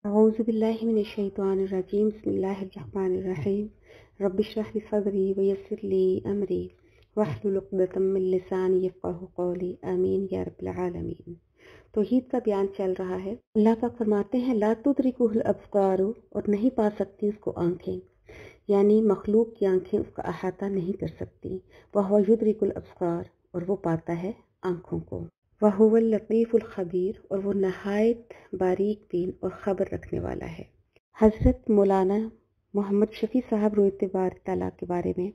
أعوذ بالله من الشيطان الرجيم بسم الله الرحمن الرحيم رب اشرح لي صدري ويسر لي أمري واحلل عقدة من لساني يفقهوا قولي آمین یا رب العالمین۔ توحید کا بیان چل رہا ہے۔ اللہ پاک فرماتے ہیں لا تدرکہ الابصار، اور نہیں پا سکتی اس کو آنکھیں، یعنی مخلوق کی آنکھیں اس کا احاطہ نہیں کر سکتی۔ وہو یدرک الابصار، اور وہ پاتا ہے آنکھوں کو۔ وَهُوَ اللطیف الخبیر، اور وہ نہایت باریک بین اور خبر رکھنے والا ہے۔ حضرت مولانا محمد شفیع صاحب روایت بار تعالیٰ کے بارے میں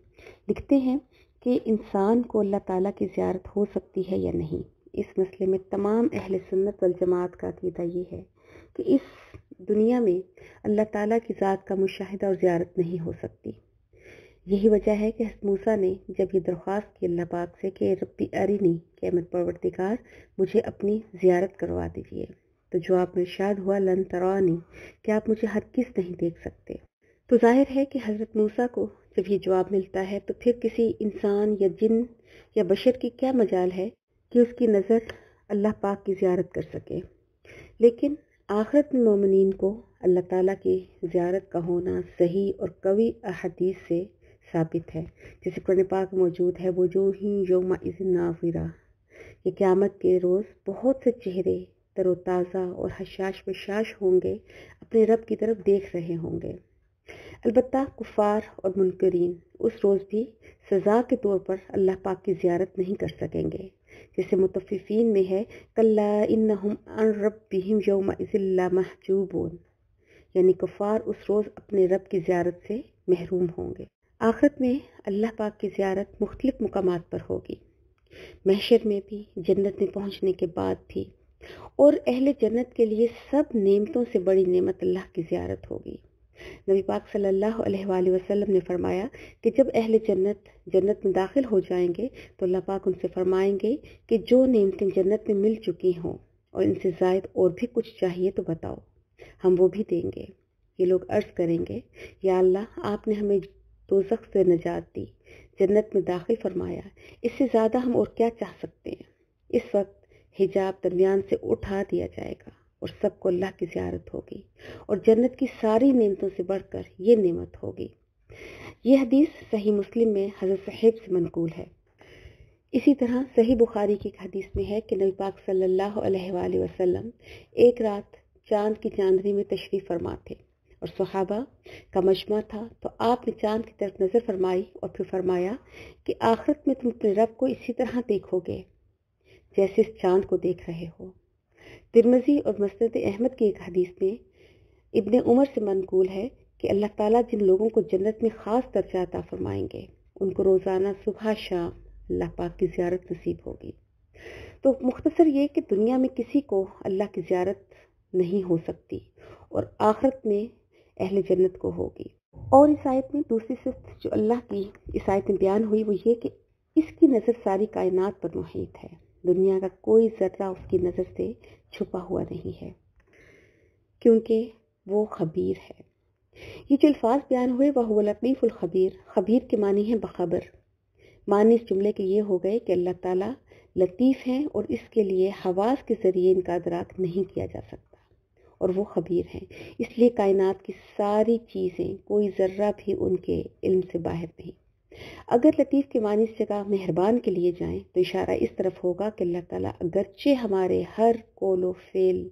لکھتے ہیں کہ انسان کو اللہ تعالیٰ کی زیارت ہو سکتی ہے یا نہیں۔ اس مسئلے میں تمام اہل سنت والجماعت کا عقیدہ یہ ہے کہ اس دنیا میں اللہ تعالیٰ کی ذات کا مشاہدہ اور زیارت نہیں ہو سکتی۔ یہی وجہ ہے کہ حضرت موسیٰ نے جب یہ درخواست کی اللہ پاک سے کہ ربی ارینی، کہ میں پروردگار مجھے اپنی زیارت کروا دیجیے، تو جواب میں ارشاد ہوا لن ترانی، کہ آپ مجھے ہرگز نہیں دیکھ سکتے۔ تو ظاہر ہے کہ حضرت موسیٰ کو جب یہ جواب ملتا ہے تو پھر کسی انسان یا جن یا بشر کی کیا مجال ہے کہ اس کی نظر اللہ پاک کی زیارت کر سکے۔ لیکن آخرت میں مومنین کو اللہ تعالیٰ کی زیارت کا ہونا صحیح اور قوی احادیث سے ثابت ہے، جیسے قرآن پاک موجود ہے وجوہ یومئذ ناظرہ، کہ قیامت کے روز بہت سے چہرے تر و تازہ اور حشاش بشاش ہوں گے، اپنے رب کی طرف دیکھ رہے ہوں گے۔ البتہ کفار اور منکرین اس روز بھی سزا کے طور پر اللہ پاک کی زیارت نہیں کر سکیں گے، جیسے مطففین میں ہے کلا انہم عن ربہم یومئذ لمحجوبون، یعنی کفار اس روز اپنے رب کی زیارت سے محروم ہوں گے۔ آخرت میں اللہ پاک کی زیارت مختلف مقامات پر ہوگی، محشر میں بھی، جنت میں پہنچنے کے بعد بھی، اور اہل جنت کے لیے سب نعمتوں سے بڑی نعمت اللہ کی زیارت ہوگی۔ نبی پاک صلی اللہ علیہ وآلہ وسلم نے فرمایا کہ جب اہل جنت میں داخل ہو جائیں گے تو اللہ پاک ان سے فرمائیں گے کہ جو نعمتیں جنت میں مل چکی ہوں اور ان سے زائد اور بھی کچھ چاہیے تو بتاؤ، ہم وہ بھی دیں گے۔ یہ لوگ عرض کریں گے یا اللہ، آپ نے ہمیں دوزخ سے نجات دی، جنت میں داخل فرمایا، اس سے زیادہ ہم اور کیا چاہ سکتے ہیں۔ اس وقت حجاب درمیان سے اٹھا دیا جائے گا اور سب کو اللہ کی زیارت ہوگی، اور جنت کی ساری نعمتوں سے بڑھ کر یہ نعمت ہوگی۔ یہ حدیث صحیح مسلم میں حضرت صہیب سے منقول ہے۔ اسی طرح صحیح بخاری کی ایک حدیث میں ہے کہ نبی پاک صلی اللہ علیہ وآلہ وسلم ایک رات چاند کی چاندنی میں تشریف فرما تھے اور صحابہ کا مجمع تھا، تو آپ نے چاند کی طرف نظر فرمائی اور پھر فرمایا کہ آخرت میں تم اپنے رب کو اسی طرح دیکھو گے جیسے اس چاند کو دیکھ رہے ہو۔ ترمذی اور مسند احمد کی ایک حدیث میں ابن عمر سے منقول ہے کہ اللہ تعالیٰ جن لوگوں کو جنت میں خاص درجہ عطا فرمائیں گے ان کو روزانہ صبح شام اللہ پاک کی زیارت نصیب ہوگی۔ تو مختصر یہ کہ دنیا میں کسی کو اللہ کی زیارت نہیں ہو سکتی، اور آخرت میں اہل جنت کو ہوگی۔ اور اس آیت میں دوسری صفت جو اللہ کی اس آیت میں بیان ہوئی وہ یہ کہ اس کی نظر ساری کائنات پر محیط ہے، دنیا کا کوئی ذرہ اس کی نظر سے چھپا ہوا نہیں ہے، کیونکہ وہ خبیر ہے۔ یہ جو الفاظ بیان ہوئے وہ لطیف الخبیر، خبیر کے معنی ہیں بخبر۔ معنی اس جملے کے یہ ہو گئے کہ اللہ تعالیٰ لطیف ہیں اور اس کے لیے حواس کے ذریعے ان کا ادراک نہیں کیا جا سکتا، اور وہ خبیر ہیں، اس لیے کائنات کی ساری چیزیں کوئی ذرہ بھی ان کے علم سے باہر نہیں۔ اگر لطیف کے معنی اس جگہ مہربان کے لیے جائیں تو اشارہ اس طرف ہوگا کہ اللہ تعالیٰ اگرچہ ہمارے ہر قول و فعل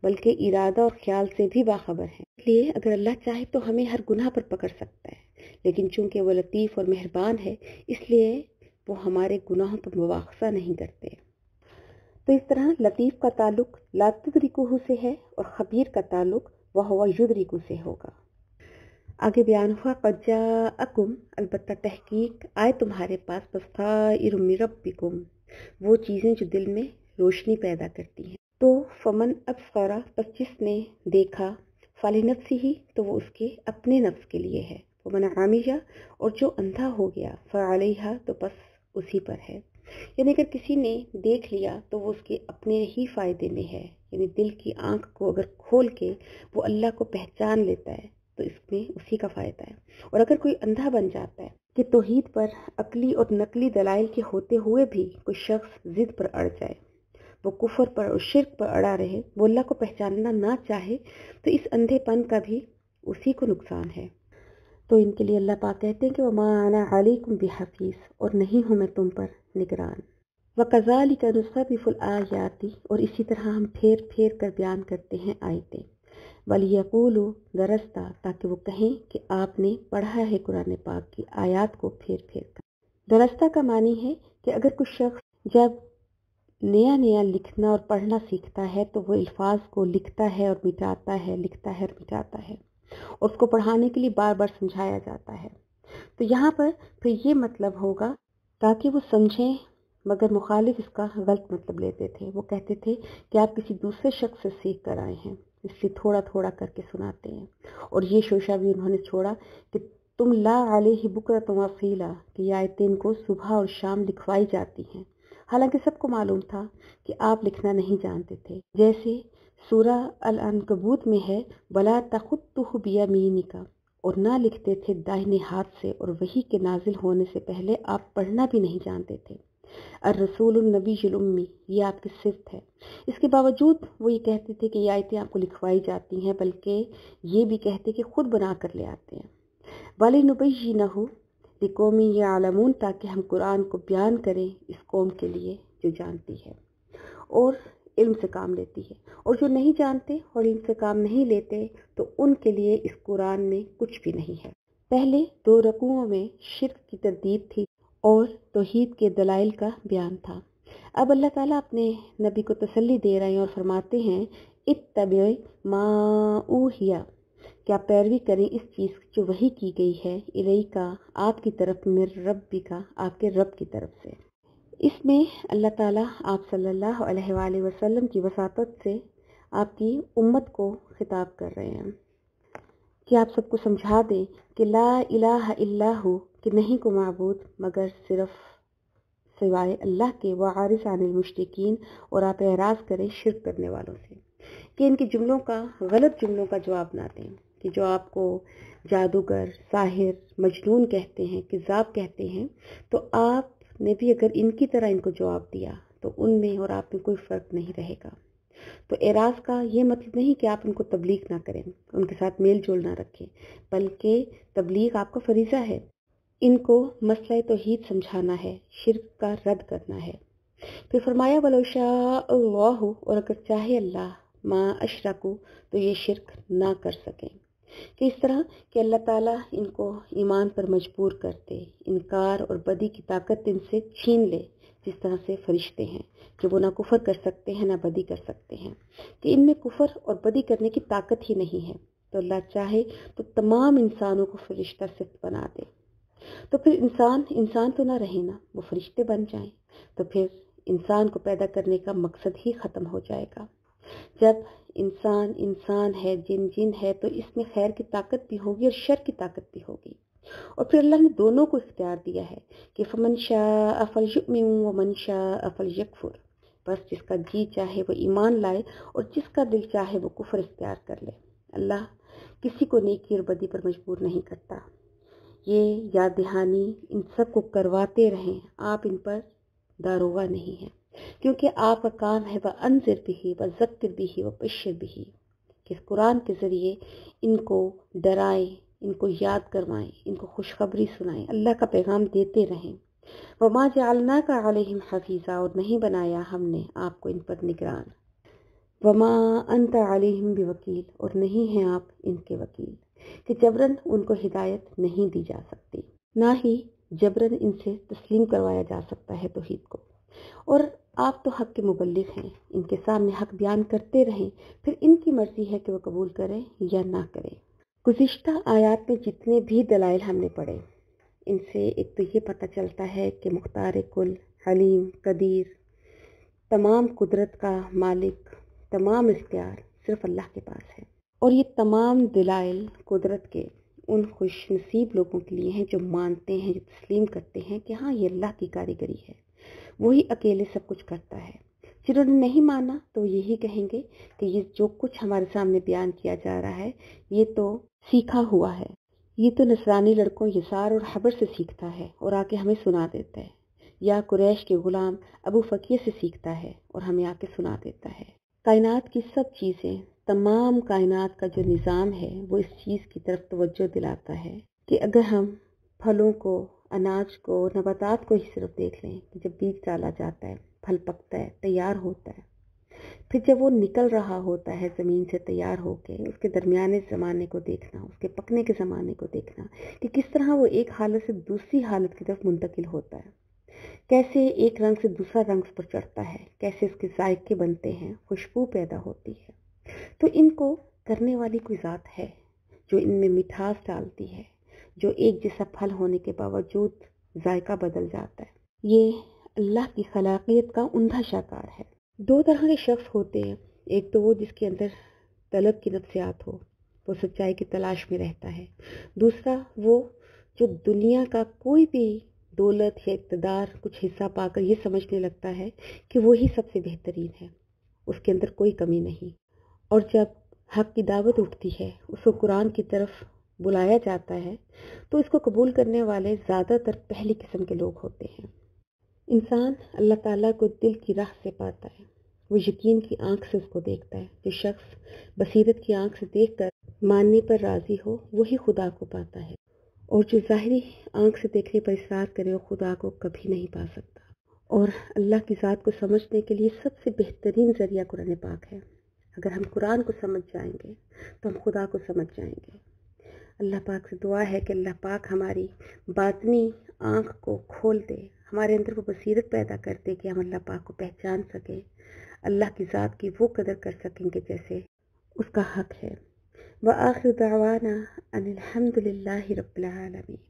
بلکہ ارادہ اور خیال سے بھی باخبر ہیں، اس لیے اگر اللہ چاہے تو ہمیں ہر گناہ پر پکڑ سکتا ہے، لیکن چونکہ وہ لطیف اور مہربان ہے اس لیے وہ ہمارے گناہوں پر مواخذہ نہیں کرتے۔ تو اس طرح لطیف کا تعلق لا تدرکہ سے ہے اور خبیر کا تعلق وہو یدرکہ سے ہوگا۔ آگے بیان ہوا قد جاءکم، البتہ تحقیق آئے تمہارے پاس بصائر من ربکم، وہ چیزیں جو دل میں روشنی پیدا کرتی ہیں۔ تو فمن ابصر، پس جس نے دیکھا، فلنفسہ، تو وہ اس کے اپنے نفس کے لیے ہے، ومن عمی، اور جو اندھا ہو گیا، فعلیہا، تو پس اسی پر ہے۔ یعنی اگر کسی نے دیکھ لیا تو وہ اس کے اپنے ہی فائدے میں ہے، یعنی دل کی آنکھ کو اگر کھول کے وہ اللہ کو پہچان لیتا ہے تو اس میں اسی کا فائدہ ہے۔ اور اگر کوئی اندھا بن جاتا ہے کہ توحید پر عقلی اور نقلی دلائل کے ہوتے ہوئے بھی کوئی شخص ضد پر اڑ جائے وہ کفر پر اور شرک پر اڑا رہے، وہ اللہ کو پہچاننا نہ چاہے، تو اس اندھے پن کا بھی اسی کو نقصان ہے۔ تو ان کے لیے اللہ پاک کہتے ہیں کہ وَمَا أَنَا عَلَيْكُمْ بِحَفِيظ، اور نہیں ہوں میں تم پر نگران۔ وَكَذَلِكَ نُصَرِّفُ الْآيَاتِ، اور اسی طرح ہم پھیر پھیر کر بیان کرتے ہیں آیتیں۔ وَلِيَقُولُوا دَرَسْتَ، تاکہ وہ کہیں کہ آپ نے پڑھا ہے قرآن پاک کی آیات کو پھیر پھیر کر۔ درستہ کا معنی ہے کہ اگر کوئی شخص جب نیا نیا لکھنا اور پڑھنا سیکھتا ہے تو وہ الفاظ کو لکھتا ہے اور مٹاتا ہے، لکھتا ہے اور مٹاتا ہے، اور اس کو پڑھانے کے لیے بار بار سمجھایا جاتا ہے۔ تو یہاں پر پھر یہ مطلب ہوگا تاکہ وہ سمجھیں، مگر مخالف اس کا غلط مطلب لیتے تھے۔ وہ کہتے تھے کہ آپ کسی دوسرے شخص سے سیکھ کر آئے ہیں، اس لیے تھوڑا تھوڑا کر کے سناتے ہیں۔ اور یہ شوشہ بھی انہوں نے چھوڑا کہ تم لا علیہ بکرۃ وصیلا، کہ یہ آیتیں کو صبح اور شام لکھوائی جاتی ہیں، حالانکہ سب کو معلوم تھا کہ آپ لکھنا نہیں جانتے تھے۔ جیسے سورہ العنکبوت میں ہے وَلَا تَخُطُّهُ بِيَمِينِكَ، اور نہ لکھتے تھے دائیں ہاتھ سے، اور وحی کے نازل ہونے سے پہلے آپ پڑھنا بھی نہیں جانتے تھے۔ الرسول النبی الامی، یہ آپ کی صفت ہے۔ اس کے باوجود وہ یہ کہتے تھے کہ یہ آیتیں آپ کو لکھوائی جاتی ہیں، بلکہ یہ بھی کہتے کہ خود بنا کر لے آتے ہیں۔ وَلِنُبَيِّنَهُ لِقَوْمٍ يَعْلَمُونَ، تاکہ ہم قرآن کو بیان کریں اس قوم کے لیے جو جانتی ہے اور علم سے کام لیتی ہے، اور جو نہیں جانتے اور علم سے کام نہیں لیتے تو ان کے لیے اس قرآن میں کچھ بھی نہیں ہے۔ پہلے 2 رکوعوں میں شرک کی تردید تھی اور توحید کے دلائل کا بیان تھا۔ اب اللہ تعالیٰ اپنے نبی کو تسلی دے رہے ہیں اور فرماتے ہیں اتبع ما اوحی، کیا پیروی کریں اس چیز کی جو وحی کی گئی ہے الیک، آپ کی طرف، من ربک، آپ کے رب کی طرف سے۔ اس میں اللہ تعالیٰ آپ صلی اللہ علیہ وآلہ وسلم کی وساطت سے آپ کی امت کو خطاب کر رہے ہیں کہ آپ سب کو سمجھا دیں کہ لا الہ الا ہو، کہ نہیں کو معبود مگر صرف سوائے اللہ کے، وعارض عن المشرکین، اور آپ اعراض کریں شرک کرنے والوں سے، کہ ان کے جملوں کا، غلط جملوں کا جواب نہ دیں، کہ جو آپ کو جادوگر، ساحر، مجنون کہتے ہیں، کذاب کہتے ہیں، تو آپ نے بھی اگر ان کی طرح ان کو جواب دیا تو ان میں اور آپ میں کوئی فرق نہیں رہے گا۔ تو اعراض کا یہ مطلب نہیں کہ آپ ان کو تبلیغ نہ کریں، ان کے ساتھ میل جول نہ رکھیں، بلکہ تبلیغ آپ کا فریضہ ہے۔ ان کو مسئلہ توحید سمجھانا ہے، شرک کا رد کرنا ہے۔ پھر فرمایا وَلَوْ شَاءَ اللَّهُ، اور اگر چاہے اللہ، ما اشرکوا، تو یہ شرک نہ کر سکیں، کہ اس طرح کہ اللہ تعالیٰ ان کو ایمان پر مجبور کرتے، انکار اور بدی کی طاقت ان سے چھین لے، جس طرح سے فرشتے ہیں کہ وہ نہ کفر کر سکتے ہیں نہ بدی کر سکتے ہیں، کہ ان میں کفر اور بدی کرنے کی طاقت ہی نہیں ہے، تو اللہ چاہے تو تمام انسانوں کو فرشتہ صفت بنا دے، تو پھر انسان تو نہ رہے نا، وہ فرشتے بن جائیں، تو پھر انسان کو پیدا کرنے کا مقصد ہی ختم ہو جائے گا۔ جب انسان ہے، جن ہے، تو اس میں خیر کی طاقت بھی ہوگی اور شر کی طاقت بھی ہوگی، اور پھر اللہ نے دونوں کو اختیار دیا ہے کہ فمن شاء فلیؤمن ومن شاء فلیکفر، بس جس کا جی چاہے وہ ایمان لائے اور جس کا دل چاہے وہ کفر اختیار کر لے۔ اللہ کسی کو نیکی اور بدی پر مجبور نہیں کرتا۔ یہ یاد دہانی ان سب کو کرواتے رہیں، آپ ان پر داروغہ نہیں ہیں، کیونکہ آپ کا کام ہے وَأَنذِرْ بِهِ وَذَكِّرْ بِهِ وَبَشِّرْ بِهِ، کہ اس قرآن کے ذریعے ان کو ڈرائیں، ان کو یاد کروائیں، ان کو خوشخبری سنائیں، اللہ کا پیغام دیتے رہیں۔ وَمَا جَعَلْنَاكَ عَلَيْهِمْ حَفِيظًا، اور نہیں بنایا ہم نے آپ کو ان پر نگران۔ وَمَا أَنْتَ عَلَيْهِمْ بِوَكِيلٍ، اور نہیں ہیں آپ ان کے وکیل، کہ جبراً ان کو ہدایت نہیں دی جا سکتی، نہ ہی جبراً ان سے تسلیم کروایا جا سکتا ہے توحید کو۔ اور آپ تو حق کے مبلغ ہیں، ان کے سامنے حق بیان کرتے رہیں، پھر ان کی مرضی ہے کہ وہ قبول کریں یا نہ کریں۔ گزشتہ آیات میں جتنے بھی دلائل ہم نے پڑھے، ان سے ایک تو یہ پتہ چلتا ہے کہ مختار کل، حلیم، قدیر، تمام قدرت کا مالک، تمام اختیار صرف اللہ کے پاس ہے، اور یہ تمام دلائل قدرت کے ان خوش نصیب لوگوں کے لیے ہیں جو مانتے ہیں، جو تسلیم کرتے ہیں کہ ہاں یہ اللہ کی کاریگری ہے، وہی اکیلے سب کچھ کرتا ہے۔ جنہوں نے نہیں مانا تو یہی کہیں گے کہ یہ جو کچھ ہمارے سامنے بیان کیا جا رہا ہے یہ تو سیکھا ہوا ہے، یہ تو نصرانی لڑکوں یسار اور حبر سے سیکھتا ہے اور آ کے ہمیں سنا دیتا ہے، یا قریش کے غلام ابو فقیہ سے سیکھتا ہے اور ہمیں آ کے سنا دیتا ہے۔ کائنات کی سب چیزیں، تمام کائنات کا جو نظام ہے وہ اس چیز کی طرف توجہ دلاتا ہے کہ اگر ہم پھلوں کو، اناج کو، نباتات کو ہی صرف دیکھ لیں کہ جب بیج ڈالا جاتا ہے، پھل پکتا ہے، تیار ہوتا ہے، پھر جب وہ نکل رہا ہوتا ہے زمین سے تیار ہو کے، اس کے درمیانے زمانے کو دیکھنا، اس کے پکنے کے زمانے کو دیکھنا کہ کس طرح وہ ایک حالت سے دوسری حالت کی طرف منتقل ہوتا ہے، کیسے ایک رنگ سے دوسرا رنگ اس پر چڑھتا ہے، کیسے اس کے ذائقے بنتے ہیں، خوشبو پیدا ہوتی ہے، تو ان کو کرنے والی کوئی ذات ہے جو ان میں مٹھاس ڈالتی ہے، جو ایک جیسا پھل ہونے کے باوجود ذائقہ بدل جاتا ہے۔ یہ اللہ کی خلاقیت کا عمدہ شاہکار ہے۔ دو طرح کے شخص ہوتے ہیں، ایک تو وہ جس کے اندر طلب کی نفسیات ہو، وہ سچائی کی تلاش میں رہتا ہے، دوسرا وہ جو دنیا کا کوئی بھی دولت یا اقتدار کچھ حصہ پا کر یہ سمجھنے لگتا ہے کہ وہی سب سے بہترین ہے، اس کے اندر کوئی کمی نہیں۔ اور جب حق کی دعوت اٹھتی ہے، اس کو قرآن کی طرف بلایا جاتا ہے، تو اس کو قبول کرنے والے زیادہ تر پہلی قسم کے لوگ ہوتے ہیں۔ انسان اللہ تعالیٰ کو دل کی راہ سے پاتا ہے، وہ یقین کی آنکھ سے اس کو دیکھتا ہے۔ جو شخص بصیرت کی آنکھ سے دیکھ کر ماننے پر راضی ہو وہی خدا کو پاتا ہے، اور جو ظاہری آنکھ سے دیکھنے پر اصرار کرے وہ خدا کو کبھی نہیں پا سکتا۔ اور اللہ کی ذات کو سمجھنے کے لیے سب سے بہترین ذریعہ قرآن پاک ہے۔ اگر ہم قرآن کو سمجھ جائیں گے تو ہم خدا کو سمجھ جائیں گے۔ اللہ پاک سے دعا ہے کہ اللہ پاک ہماری باطنی آنکھ کو کھول دے، ہمارے اندر وہ بصیرت پیدا کر دے کہ ہم اللہ پاک کو پہچان سکیں، اللہ کی ذات کی وہ قدر کر سکیں کہ جیسے اس کا حق ہے۔ وآخر دعوانا ان الحمد للہ رب العالمین۔